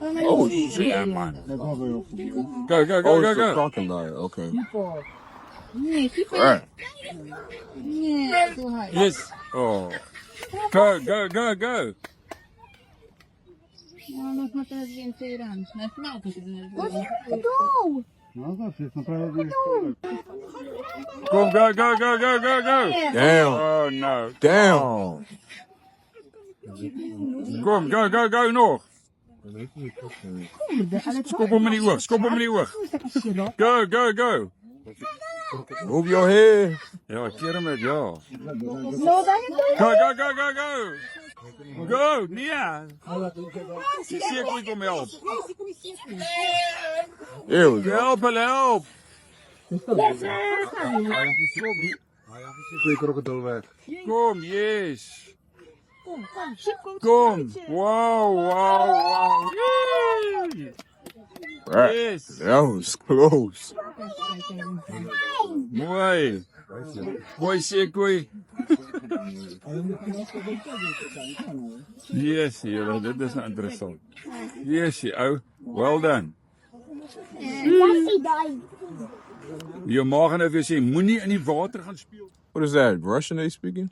Oh, shit, man. Go, go, Oh, go, it's go, the go. crocodile. Okay. Right. Yes. Oh. Go, go, go, go. Go, go, go, go, go, go, go. Damn. Oh, no. Damn. Oh. Kom, go, go, go nog. Skop hem in die oog, skop hem in die oog. Go, go, go. Move your head. Ja, keer hem uit, ja. Go, go, go, go, go. Go, nee. Die seekoei kom help. There we go. Help, hulle help. Kom, yes. Kom. Wow, wow, wow. Yay. Right. Yes. That was close. Mooi. Mooi seekoei. Yes, julle, dit is nou interessant. Yes, ou. Well done. Jou ma gaan nou vir jou sê moenie in die water gaan speel. What is that? Russian they speaking?